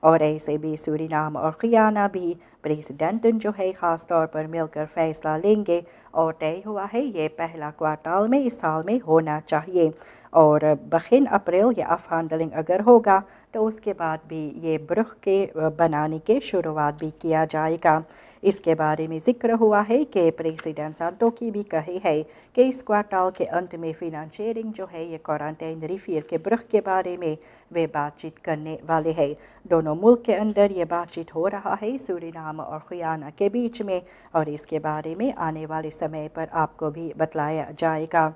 اور ایسے بھی سورینام اور گیانا بھی پریزیڈنٹ جو ہے خاص طور پر مل کر فیصلہ لیں گے، اور طے ہوا ہے یہ پہلا کوارٹال میں اس سال میں ہونا چاہیے، اور بخین اپریل یا افہاندلنگ اگر ہوگا تو اس کے بعد بھی یہ برخ کے بنانے کے شروعات بھی کیا جائے گا۔ اس کے بارے میں ذکر ہوا ہے کہ پریزیڈنٹ سانتوکی بھی کہے ہے کہ اس کوارٹال کے انت میں فنانشیئرنگ جو ہے یہ کوارنٹائن ریفیر کے برخ کے بارے میں وہ بات چیت کرنے والے ہیں۔ دونوں ملک کے اندر یہ بات چیت ہو رہا ہے سورینام اور گیانا کے بیچ میں، اور اس کے بارے میں آنے والے سمے پر آپ کو بھی بتلایا جائے گا۔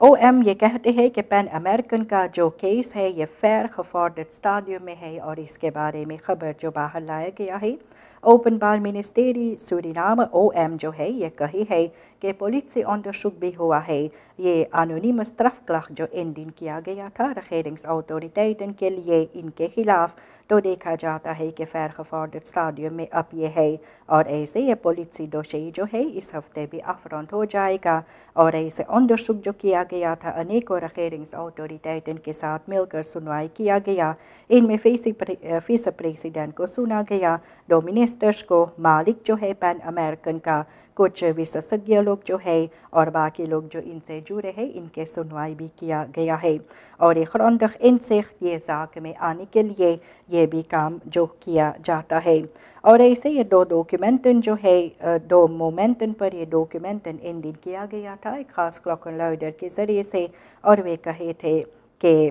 او ایم یہ کہتے ہیں کہ پین امریکن کا جو کیس ہے یہ فیرگفورڈٹ اسٹیڈیم میں ہے، اور اس کے بارے میں خبر جو باہر لایا گیا ہے، اوپن بار منسٹری سورینام او ایم جو ہے یہ کہی ہے کہ پولیسی onderzoek بھی ہوا ہے۔ یہ انونیمس strafklacht جو اندین کیا گیا تھا regeringsautoriteiten کے لیے ان کے خلاف، تو دیکھا جاتا ہے کہ فیرگفورڈٹ اسٹیڈیم میں اب یہ ہے، اور ایسے یہ پولیسی دوشی جو ہے اس ہفتے بھی افرنٹ ہو جائے گا، اور ایسے onderzoek جو کیا گیا تھا انیکوں regeringsautoriteiten کے ساتھ مل کر سنوائی کیا گیا، ان میں ویس پریزیڈنٹ کو سنا گیا، دو منسٹرز کو، مالک جو ہے پین امریکن کا، کچھ وشیشجঞ لوگ جو ہے اور باقی لوگ جو ان سے جڑے ہیں ان کے سنوائی بھی کیا گیا ہے، اور یہ گrondig inzicht یہ ذاک میں آنے کے لیے یہ بھی کام جو کیا جاتا ہے، اور ایسے یہ دو ڈاکیومنٹن جو ہے دو مومنٹن پر یہ ڈاکیومنٹن اندین کیا گیا تھا ایک خاص کلوکن لائڈر کے ذریعے سے، اور وہ کہے تھے کہ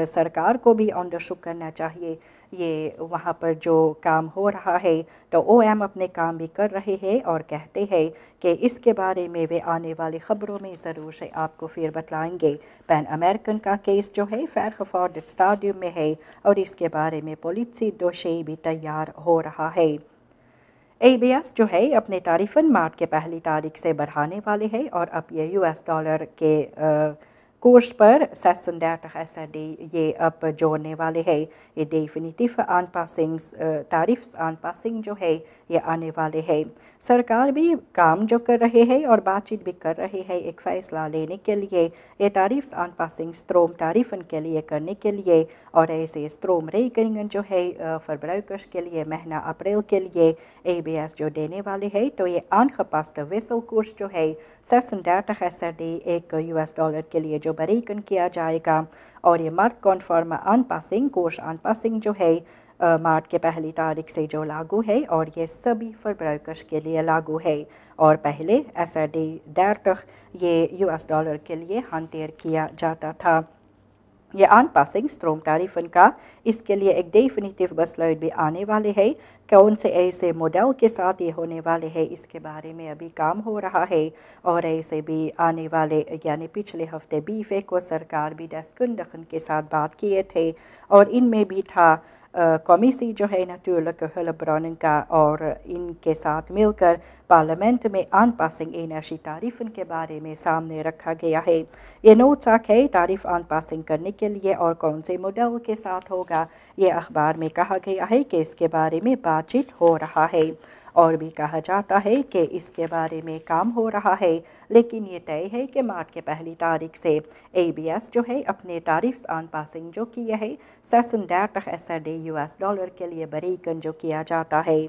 سرکار کو بھی onderzoek کرنا چاہیے یہ وہاں پر جو کام ہو رہا ہے، تو او ایم اپنے کام بھی کر رہے ہیں اور کہتے ہیں کہ اس کے بارے میں وہ آنے والی خبروں میں ضرور سے آپ کو پھر بتلائیں گے۔ پین امریکن کا کیس جو ہے فیرگفورڈٹ اسٹیڈیم میں ہے، اور اس کے بارے میں پولیسی دوشی بھی تیار ہو رہا ہے۔ اے بی ایس جو ہے اپنے تعرفن مارچ کے پہلی تاریخ سے بڑھانے والے ہیں، اور اب یہ US ڈالر کے کورس پر 36 یہ اب جوڑنے والے ہیں۔ یہ ڈیفینیٹیو آنپاسنگز تعریف آنپاسنگ جو ہے یہ آنے والے ہیں۔ سرکار بھی کام جو کر رہے ہیں اور بات چیت بھی کر رہے ہیں ایک فیصلہ لینے کے لیے یہ تعریف آنپاسنگ ستروم تعریفن کے لیے کرنے کے لیے، اور ایسے ستروم ریکنگن جو ہے فربرائکرز کے لیے مہینہ اپریل کے لیے اے بی ایس جو دینے والے ہیں، تو یہ آنگepast ویسل کورس جو ہے 36 ایک US ڈالر کے لیے جو بریکن کیا جائے گا، اور یہ مارک کنفرم آنپاسنگ کورس آنپاسنگ جو ہے مارچ کے پہلی تاریخ سے جو لاگو ہے، اور یہ سبھی فربرائکرز کے لیے لاگو ہے، اور پہلے SRD30 یہ US ڈالر کے لیے ہانٹیر کیا جاتا تھا۔ یہ آنپاسنگ ستروم تعریفن کا اس کے لیے ایک ڈیفینیٹیو بسلائٹ بھی آنے والے ہے، کون سے ایسے ماڈل کے ساتھ یہ ہونے والے ہیں اس کے بارے میں ابھی کام ہو رہا ہے، اور ایسے بھی آنے والے یعنی پچھلے ہفتے بیفے کو سرکار بھی ڈسکنڈخن کے ساتھ بات کیے تھے، اور ان میں بھی تھا کمیسی جو ہے ناتورlijke hulpbronnen کا، اور ان کے ساتھ مل کر پارلیمنٹ میں آنپاسنگ انرجی تعریفن کے بارے میں سامنے رکھا گیا ہے۔ یہ نوٹساک ہے تعریف آنپاسنگ کرنے کے لیے اور کون سے ماڈل کے ساتھ ہوگا، یہ اخبار میں کہا گیا ہے کہ اس کے بارے میں بات چیت ہو رہا ہے، اور بھی کہا جاتا ہے کہ اس کے بارے میں کام ہو رہا ہے، لیکن یہ طے ہے کہ مارچ کے پہلی تاریخ سے اے بی ایس جو ہے اپنے تعریف آنپاسنگ جو کیا ہے 36 US ڈالر کے لیے بریکن جو کیا جاتا ہے۔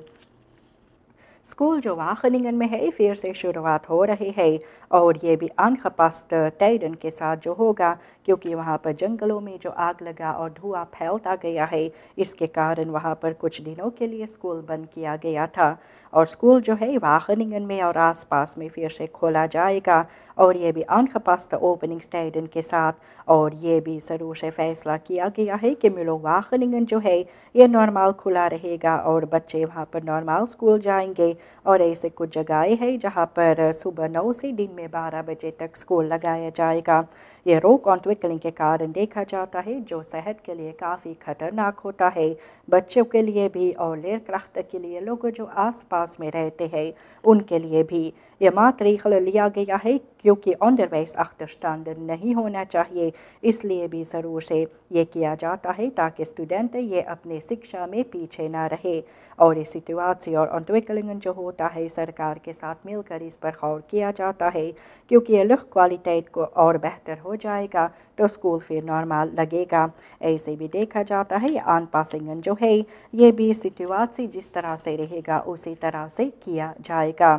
اسکول جو واخننگن میں ہے پھر سے شروعات ہو رہی ہے، اور یہ بھی آنگepast tijden کے ساتھ جو ہوگا، کیونکہ وہاں پر جنگلوں میں جو آگ لگا اور دھواں پھیلتا گیا ہے، اس کے کارن وہاں پر کچھ دنوں کے لیے اسکول بند کیا گیا تھا، اور اسکول جو ہے واخننگن میں اور آس پاس میں پھر سے کھولا جائے گا، اور یہ بھی آنگepast اوپننگ tijden کے ساتھ، اور یہ بھی ضرور سے فیصلہ کیا گیا ہے کہ ملو واخننگن جو ہے یہ نارمل کھلا رہے گا، اور بچے وہاں پر نارمل اسکول جائیں گے، اور ایسے کچھ جگہیں ہیں جہاں پر صبح 9 سے دن میں 12 بجے تک اسکول لگایا جائے گا۔ یہ روک انٹوکلنگ کے کارن دیکھا جاتا ہے جو صحت کے لیے کافی خطرناک ہوتا ہے، بچوں کے لیے بھی اور لیرکرخت کے لیے لوگ جو آس پاس میں رہتے ہیں ان کے لیے بھی۔ یہ ماتریخل لیا گیا ہے کیونکہ onderwijs achterstanden نہیں ہونا چاہیے، اس لیے بھی ضرور سے یہ کیا جاتا ہے تاکہ اسٹوڈنٹ یہ اپنے سکشا میں پیچھے نہ رہے، اور یہ سچویشن اور انٹوکلنگ جو ہوتا ہے سرکار کے ساتھ مل کر اس پر غور کیا جاتا ہے، کیونکہ یہ لوگ کوالٹیٹ کو اور بہتر ہو ہو جائے گا تو اسکول پھر نارمل لگے گا۔ ایسے بھی دیکھا جاتا ہے یہ آن پاسنگ جو ہے یہ بھی سٹیواسی جس طرح سے رہے گا اسی طرح سے کیا جائے گا۔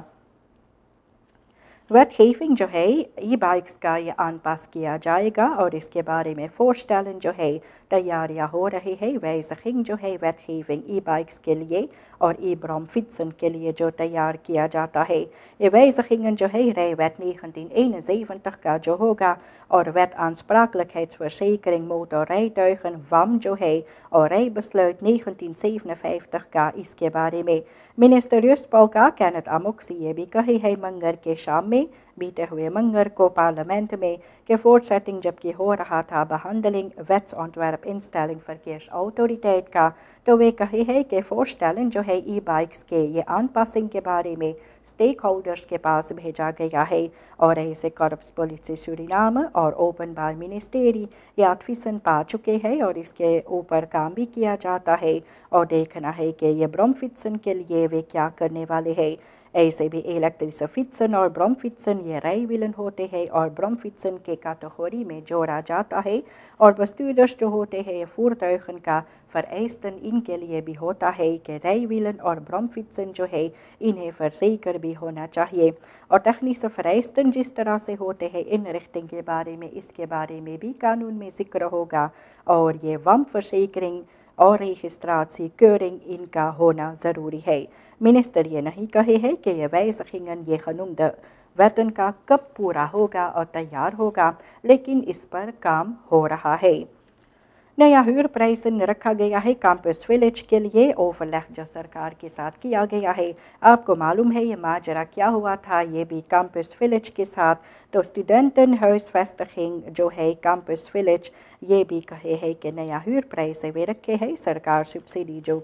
ویٹ ہیفنگ جو ہے ای بائکس کا یہ آن پاس کیا جائے گا اور اس کے بارے میں فورسٹیلن جو ہے تیاریاں ہو رہی ہے۔ ویزخنگ جو ہے ویٹ ہیفنگ ای بائکس کے لیے اور ای برامفٹسن کے لیے جو تیار کیا جاتا ہے۔ یہ ویزخنگ جو ہے رے ویٹ 1971 کا جو ہوگا اور wait aansprakelijk verzekering motorrijtuigen WAM جو ہے اور rijbesluit 1957 کا اس کے بارے میں منسٹریس پولکا کینت اموکسی یہ بھی کہی ہے منگر کے شام میں بیتے ہوئے منگر کو پارلیمنٹ میں کہ فورٹ سیٹنگ جبکہ ہو رہا تھا بہانڈلنگ ویٹس آنٹورپ انسٹیلنگ فرکیش آٹوریٹیٹ کا تو وہ کہی ہے کہ فورسٹیلن جو ہے ای بائکس کے یہ آن پاسنگ کے بارے میں سٹیک ہولڈرز کے پاس بھیجا گیا ہے اور ایسے کارپس پولیسی سورینام اور اوپن بار منسٹری یا فیسن پا چکے ہیں اور اس کے اوپر کام بھی کیا جاتا ہے اور دیکھنا ہے کہ یہ برامفٹسن کے لیے وہ کیا کرنے والے ہیں۔ ایسے بھی الیکٹرس فٹسن اور برامفٹسن یہ رئی ویلن ہوتے ہیں اور برامفٹسن کے کیٹیگری میں جوڑا جاتا ہے اور بستودرز جو ہوتے ہیں یہ فورتویخن کا فرائستن ان کے لیے بھی ہوتا ہے کہ رئی ویلن اور برامفٹسن جو ہے انہیں فرزیکر بھی ہونا چاہیے اور تخنیس فرائستن جس طرح سے ہوتے ہیں ان رختنگ کے بارے میں اس کے بارے میں بھی قانون میں ذکر ہوگا اور یہ وم فرزیکرنگ اور ریجسٹراسیون کیورنگ ان کا ہونا ضروری ہے۔ منسٹر یہ نہیں کہے ہے کہ یہ ویزخنگن یہ خنم ویتن کا کب پورا ہوگا اور تیار ہوگا لیکن اس پر کام ہو رہا ہے۔ نیا ہور پرائسن رکھا گیا ہے کیمپس ولیج کے لیے اوور لیگ جو سرکار کے ساتھ کیا گیا ہے۔ آپ کو معلوم ہے یہ ماجرا کیا ہوا تھا یہ بھی کیمپس ولیج کے ساتھ تو اسٹوڈنٹن ہاؤس فیسٹنگ جو ہے کیمپس ولیج یہ بھی کہے ہے کہ نیا ہور پرائس وہ رکھے ہے سرکار سبسڈی جو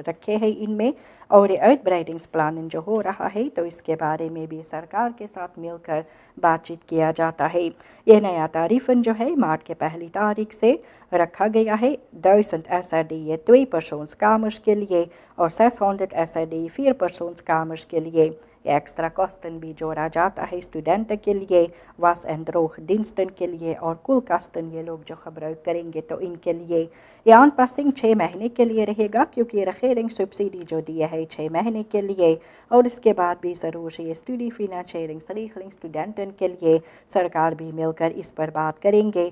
رکھے ہے ان میں اور آؤٹ برائڈنگس پلان جو ہو رہا ہے تو اس کے بارے میں بھی سرکار کے ساتھ مل کر بات چیت کیا جاتا ہے۔ یہ نیا تعریفن جو ہے مارچ کے 1 تاریخ سے رکھا گیا ہے 1000 SRD یہ 2 پرسونز کامرس کے لیے اور 600 SRD 4 پرسونز کامرس کے لیے۔ یہ ایکسٹرا کاسٹن بھی جوڑا جاتا ہے اسٹوڈنٹ کے لیے واس اینڈ روخ ڈنسٹن کے لیے اور کل کاسٹن یہ لوگ جو خبر کریں گے تو ان کے لیے یہ آن پاسنگ 6 مہینے کے لیے رہے گا کیونکہ یہ رخیرنگ سبسڈی جو دی ہے 6 مہینے کے لیے اور اس کے بعد بھی ضرور یہ اسٹڈی فینانشیرنگ سریخلنگ اسٹوڈنٹن کے لیے سرکار بھی مل کر اس پر بات کریں گے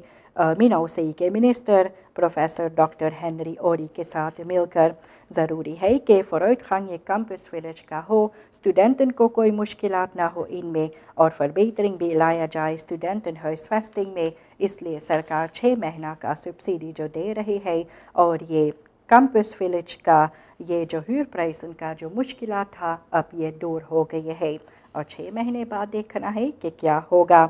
مینوسی کے منسٹر پروفیسر ڈاکٹر ہنری اوری کے ساتھ مل کر۔ ضروری ہے کہ فروٹ خان یہ کیمپس ولیج کا ہو اسٹوڈنٹن کو کوئی مشکلات نہ ہو ان میں اور فربیٹرنگ بھی لایا جائے اسٹوڈنٹن ہاؤس فیسٹنگ میں اس لیے سرکار 6 مہینہ کا سبسڈی جو دے رہی ہے اور یہ کیمپس ولیج کا یہ جو ہور پرائسن کا جو مشکلات تھا اب یہ دور ہو گئی ہے اور 6 مہینے بعد دیکھنا ہے کہ کیا ہوگا۔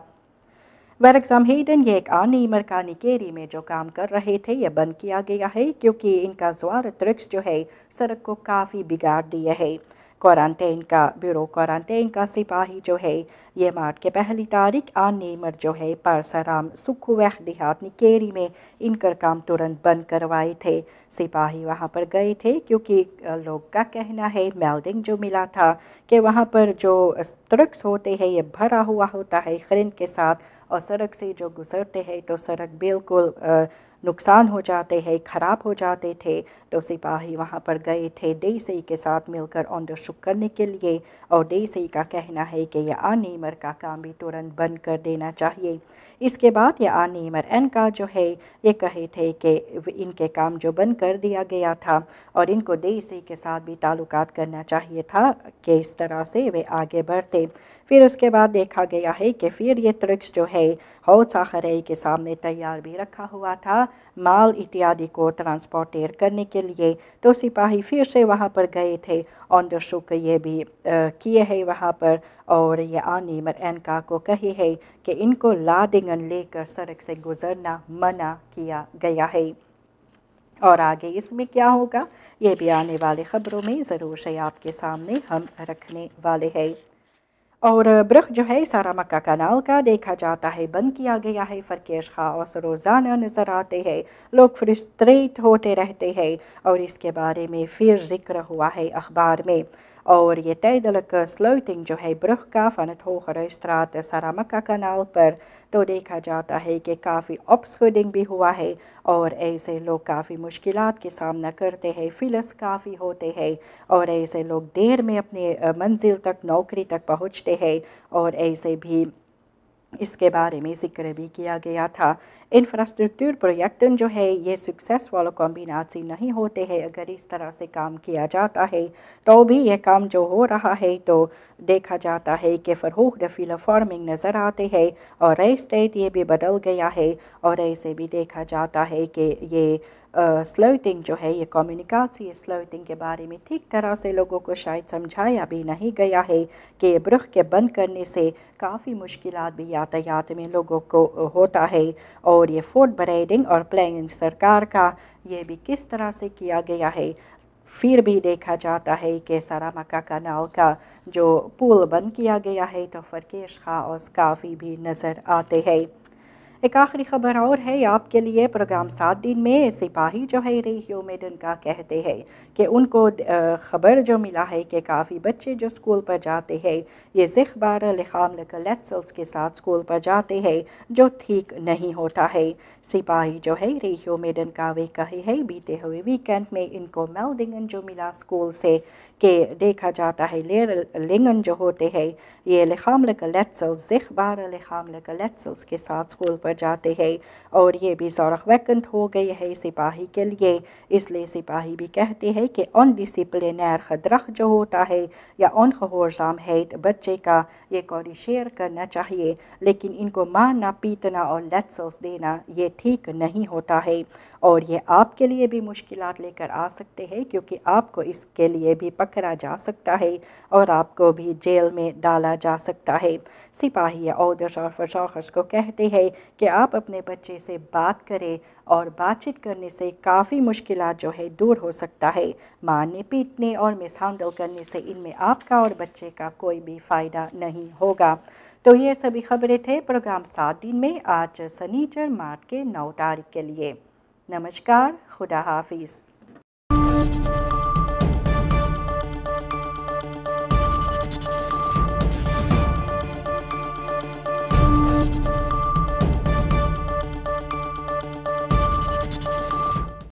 ویرکزام ہیڈن یہ ایک آن نیمر کا نکیری میں جو کام کر رہے تھے یہ بند کیا گیا ہے کیونکہ ان کا زوار ٹرکس جو ہے سڑک کو کافی بگاڑ دیا ہے۔ کوارنٹین کا بیورو کوارنٹین کا سپاہی جو ہے یہ مارچ کے 1 تاریخ آن نیمر جو ہے پارسرام سکھویخ دیہات نکیری میں ان کا کام ترنت بند کروائے تھے۔ سپاہی وہاں پر گئے تھے کیونکہ لوگ کا کہنا ہے میلڈنگ جو ملا تھا کہ وہاں پر جو ٹرکس ہوتے ہیں یہ بھرا ہوا ہوتا ہے خرن کے ساتھ اور سڑک سے جو گزرتے ہیں تو سڑک بالکل نقصان ہو جاتے ہیں خراب ہو جاتے تھے تو سپاہی وہاں پر گئے تھے ڈی سی کے ساتھ مل کر انڈرسٹینڈ کرنے کے لیے اور ڈی سی کا کہنا ہے کہ یہ آن نیمر کا کام بھی ترنت بند کر دینا چاہیے۔ اس کے بعد یہ آن نیمر این کا جو ہے یہ کہے تھے کہ ان کے کام جو بند کر دیا گیا تھا اور ان کو ڈی سی کے ساتھ بھی تعلقات کرنا چاہیے تھا کہ اس طرح سے وہ آگے بڑھتے۔ پھر اس کے بعد دیکھا گیا ہے کہ پھر یہ ٹرکس جو ہے ہاؤس آخرے کے سامنے تیار بھی رکھا ہوا تھا مال اتیادی کو ٹرانسپورٹیر کرنے کے لیے تو سپاہی پھر سے وہاں پر گئے تھے انڈرسٹینڈ یہ بھی کیے ہیں وہاں پر اور یہ آن نیمر این کا کو کہے ہے کہ ان کو لادنگن لے کر سڑک سے گزرنا منع کیا گیا ہے اور آگے اس میں کیا ہوگا یہ بھی آنے والے خبروں میں ضرور سے آپ کے سامنے ہم رکھنے والے ہیں۔ اور برخ جو ہے سارا مکہ کنال کا دیکھا جاتا ہے بند کیا گیا ہے فرکیش خاص روزانہ نظر آتے ہیں لوگ فرسٹریٹ ہوتے رہتے ہیں اور اس کے بارے میں پھر ذکر ہوا ہے اخبار میں۔ اور یہ تیدلک سلوٹنگ جو ہے برخ کا فنت ہو خرسترات سرامکا کنال پر تو دیکھا جاتا ہے کہ کافی آپسکوڈنگ بھی ہوا ہے اور ایسے لوگ کافی مشکلات کے سامنا کرتے ہیں، فلس کافی ہوتے ہیں اور ایسے لوگ دیر میں اپنے منزل تک نوکری تک پہنچتے ہیں اور ایسے بھی اس کے بارے میں ذکر بھی کیا گیا تھا۔ انفراسٹرکچر پروجیکٹ جو ہے یہ سکسیس والا کمبیناسی نہیں ہوتے ہیں، اگر اس طرح سے کام کیا جاتا ہے تو بھی یہ کام جو ہو رہا ہے تو دیکھا جاتا ہے کہ فروغ فیلر فارمنگ نظر آتے ہیں اور اسٹیٹ یہ بھی بدل گیا ہے اور ایسے بھی دیکھا جاتا ہے کہ یہ سلوٹنگ جو ہے یہ کمیونیکاسی سلوٹنگ کے بارے میں ٹھیک طرح سے لوگوں کو شاید سمجھایا بھی نہیں گیا ہے کہ برخ کے بند کرنے سے کافی مشکلات بھی یاتایات میں لوگوں کو ہوتا ہے اور یہ فوڈ بریڈنگ اور پلاننگ سرکار کا یہ بھی کس طرح سے کیا گیا ہے۔ پھر بھی دیکھا جاتا ہے کہ سرامکا کنال کا جو پول بند کیا گیا ہے تو فرکیش خاص کافی بھی نظر آتے ہیں۔ ایک آخری خبر اور ہے آپ کے لیے، پروگرام 7 دن میں سپاہی جو ہے ریہیو میڈن کا کہتے ہیں کہ ان کو خبر جو ملا ہے کہ کافی بچے جو اسکول پر جاتے ہیں یہ زخبار لخام لیٹسلز کے ساتھ اسکول پر جاتے ہیں جو ٹھیک نہیں ہوتا ہے۔ سپاہی جو ہے ریہیو میڈن کا وہ کہے ہے بیتے ہوئے ویکینڈ میں ان کو میلڈنگن جو ملا اسکول سے کہ دیکھا جاتا ہے لنگن جو ہوتے ہیں یہ لخام لیٹسلز زخبار لخام لیٹسلز کے ساتھ اسکول پر جاتے ہیں اور یہ بھی زورخ ویکنٹ ہو گئی ہے سپاہی کے لیے، اس لیے سپاہی بھی کہتے ہیں کہ ان ڈسپلینر خدرخ جو ہوتا ہے یا ان خورزام ہے بچے کا یہ کوئی شیئر کرنا چاہیے، لیکن ان کو مارنا پیٹنا اور لیٹسلز دینا یہ ٹھیک نہیں ہوتا ہے اور یہ آپ کے لیے بھی مشکلات لے کر آ سکتے ہیں کیونکہ آپ کو اس کے لیے بھی پکڑا جا سکتا ہے اور آپ کو بھی جیل میں ڈالا جا سکتا ہے۔ سپاہی عہدیدار اور فشاخص کو کہتے ہیں کہ آپ اپنے بچے سے بات کریں اور بات چیت کرنے سے کافی مشکلات جو ہے دور ہو سکتا ہے، مارنے پیٹنے اور مس ہینڈل کرنے سے ان میں آپ کا اور بچے کا کوئی بھی فائدہ نہیں ہوگا۔ تو یہ سبھی خبریں تھے پروگرام 7 دن میں آج سنیچر مارچ کے 9 تاریخ کے لیے۔ نمسکار، خدا حافظ۔